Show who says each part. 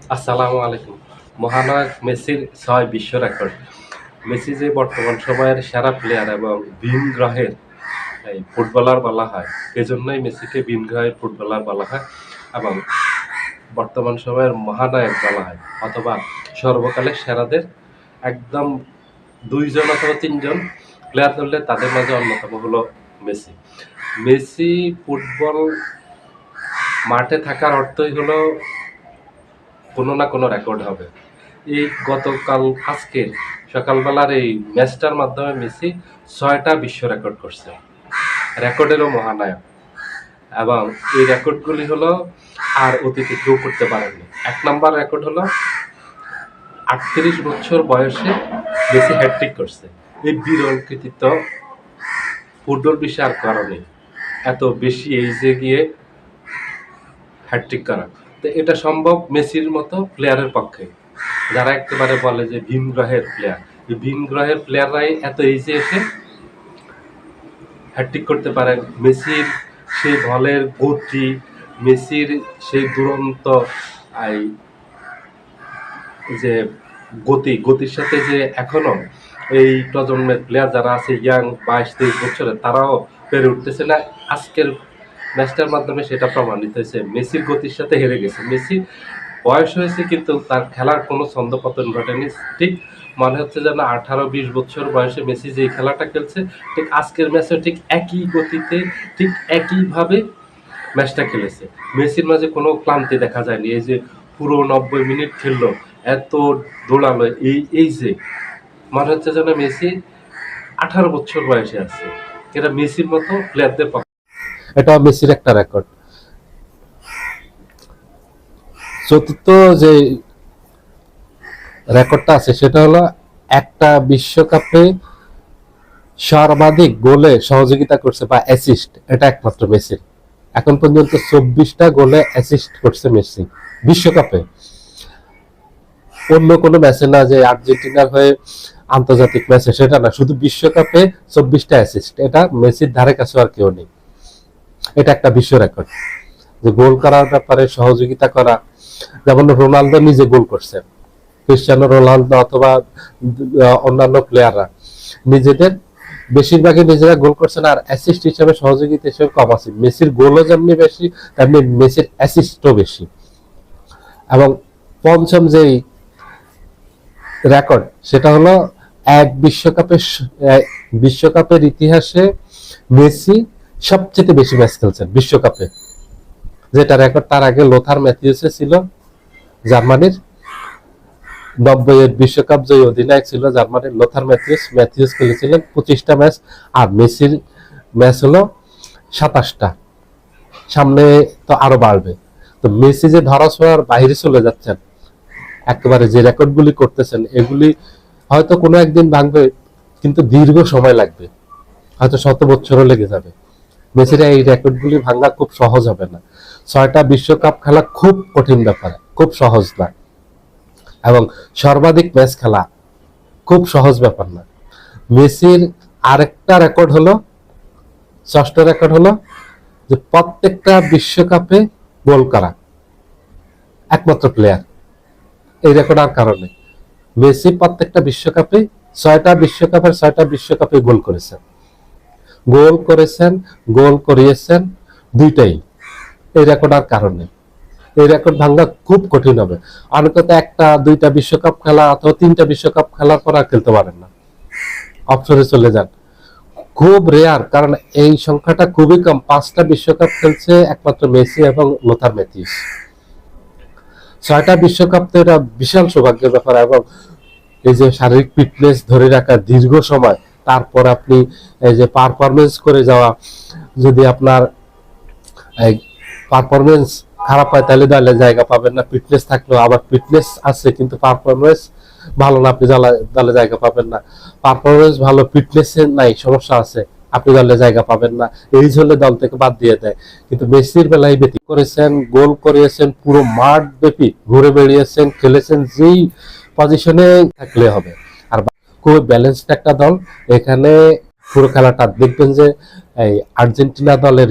Speaker 1: আসসালামু আলাইকুম। মহানায়ক মেসির ৬ বিশ্ব রেকর্ড। মেসি যে বর্তমান সময়ের সেরা প্লেয়ার এবং ভিন গ্রহের ফুটবলার বলা হয়। এজন্যই মেসিকে ভিন গ্রহের ফুটবলার বলা হয় এবং বর্তমান সময়ের মহানায়ক বলা হয় অথবা সর্বকালের সেরাদের একদম ২ জন অথবা ৩ জন প্লেয়ার ধরলে তাদের মাঝে অন্যতম হলো মেসি। মেসি ফুটবল মাঠে থাকার অর্থই হলো কোনো না কোনো রেকর্ড হবে। এই গতকাল আজকে সকালবেলার এই ম্যাচটার মাধ্যমে মেসি ৬টা বিশ্ব রেকর্ড করছে। রেকর্ডেরও মহানায়ক এবং এই রেকর্ডগুলি হলো আর অতীতে কেউ করতে পারেনি। ১ নাম্বার রেকর্ড হলো ৩৮ বছর বয়সে মেসি হ্যাটট্রিক করছে। এই বিরল কৃতিত্ব ফুটবল বিশ্বে আর কারো নেই। এত বেশি এইজে গিয়ে হ্যাটট্রিক করা। তো এটা সম্ভব মেসির মতো প্লেয়ারের পক্ষে। যারা একেবারে বলে যে ভিন গ্রহের প্লেয়ার, এই ভিন গ্রহের প্লেয়াররাই এত এইজে এসে হ্যাটট্রিক করতে পারেন। মেসির সেই বলের গতি, মেসির সেই দুরন্ত এই যে গতির সাথে যে এখনো এই প্রজন্মের প্লেয়ার যারা আছে ইয়াং ২২-২৩ বছরের তারাও পেরে উঠতেছে না। আজকের ম্যাচটার মাধ্যমে সেটা প্রমাণিত হয়েছে। মেসির গতির সাথে হেরে গেছে। মেসি বয়স হয়েছে কিন্তু তার খেলার কোনো ছন্দপতন ঘটেনি। ঠিক মনে হচ্ছে যেন ১৮-২০ বছর বয়সে মেসি যে খেলাটা খেলছে ঠিক আজকের ম্যাচে ঠিক একই গতিতে ঠিক একইভাবে ম্যাচটা খেলেছে। মেসির মাঝে কোনো ক্লান্তি দেখা যায়নি। এই যে পুরো ৯০ মিনিট খেললো, এত দৌড়ালো, এই যে মনে হচ্ছে যেন মেসি ১৮ বছর বয়সে আছে। এটা মেসির মতো প্লেয়ারদের পক্ষে এটা মেসির একটা রেকর্ড। চতুর্থ যে রেকর্ডটা আছে সেটা হলো একটা বিশ্বকাপে সর্বাধিক গোলে সহযোগিতা করছে বা অ্যাসিস্ট, এটা একমাত্র মেসির। এখন পর্যন্ত ২৪টা গোলে অ্যাসিস্ট করছে মেসি বিশ্বকাপে। অন্য কোনো ম্যাচে না যে আর্জেন্টিনার হয়ে আন্তর্জাতিক ম্যাচে, সেটা না, শুধু বিশ্বকাপে ২৪টা অ্যাসিস্ট। এটা মেসির ধারে কাছে আর কেউ নেই। এটা একটা বিশ্ব রেকর্ড যে গোল করার ব্যাপারে সহযোগিতা করা। যেমন রোনালদো নিজে গোল করছে, ক্রিস্টিয়ানো রোনালদো অথবা অন্যান্য প্লেয়াররা নিজেদের বেশিরভাগই নিজেরা গোল করছেন আর অ্যাসিস্ট হিসেবে সহযোগিতা হিসেবে কম আছে। মেসির গোলও যেমনি বেশি তেমনি মেসির অ্যাসিস্টও বেশি। এবং পঞ্চম যেই রেকর্ড সেটা হলো এক বিশ্বকাপের ইতিহাসে মেসি সবচেয়ে বেশি ম্যাচ খেলছেন বিশ্বকাপে, যেটা রেকর্ড তার আগে লোথার ম্যাথিউসে ছিল, জার্মানির ৯০-এর বিশ্বকাপ জয়ী অধিনায়ক ছিল জার্মানির লোথার ম্যাথিউস খেলেছিলেন ২৫টা ম্যাচ আর মেসির ম্যাচ হলো ২৭টা। সামনে তো আরো বাড়বে। তো মেসি যে ধরাছোঁয়ার বাইরে চলে যাচ্ছেন, একেবারে যে রেকর্ডগুলি করতেছেন এগুলি হয়তো কোনো একদিন ভাঙবে, কিন্তু দীর্ঘ সময় লাগবে, হয়তো ১০০ বছরও লেগে যাবে। মেসিরা এই রেকর্ডগুলি ভাঙা খুব সহজ হবে না। ৬টা বিশ্বকাপ খেলা খুব কঠিন ব্যাপার, খুব সহজ না। এবং সর্বাধিক ম্যাচ খেলা খুব সহজ ব্যাপার না। মেসির আরেকটা রেকর্ড হলো, ষষ্ঠ রেকর্ড হলো যে প্রত্যেকটা বিশ্বকাপে গোল করা একমাত্র প্লেয়ার। এই রেকর্ড আর কারণে মেসি প্রত্যেকটা বিশ্বকাপে ৬টা বিশ্বকাপে গোল করেছেন, গোল করিয়েছেন দুইটাই। এই রেকর্ড আর কারণে এই রেকর্ড ভাঙা খুব কঠিন হবে। অনেকে তো একটা দুইটা বিশ্বকাপ খেলা অথবা ৩টা বিশ্বকাপ খেলার পর আর খেলতে পারেন না, অবসরে চলে যান। খুব রেয়ার, কারণ এই সংখ্যাটা খুবই কম। ৫টা বিশ্বকাপ খেলছে একমাত্র মেসি এবং লোথার ম্যাথিউস। ৬টা বিশ্বকাপ তো এটা বিশাল সৌভাগ্যের ব্যাপার। এবং এই যে শারীরিক ফিটনেস ধরে রাখা দীর্ঘ সময়, তারপর আপনি এই যে পারফরমেন্স করে যাওয়া, যদি আপনার পারফরমেন্স খারাপ হয় তাহলে দলে জায়গা পাবেন না। ফিটনেস থাকলেও আবার ফিটনেস আছে কিন্তু পারফরমেন্স ভালো না, আপনি দলে জায়গা পাবেন না। পারফরমেন্স ভালো, ফিটনেস নাই, সমস্যা আছে, আপনি দলে জায়গা পাবেন না। এই হলে দল থেকে বাদ দিয়ে দেয়। কিন্তু মেসির বেলায় ব্যতি করেছেন, গোল করিয়েছেন, পুরো মাঠ ব্যাপী ঘুরে বেরিয়েছেন, খেলেছেন, যেই পজিশনে থাকলে হবে। আর খুব ব্যালেন্সড একটা দল। এখানে পুরো খেলাটা দেখবেন যে এই আর্জেন্টিনা দলের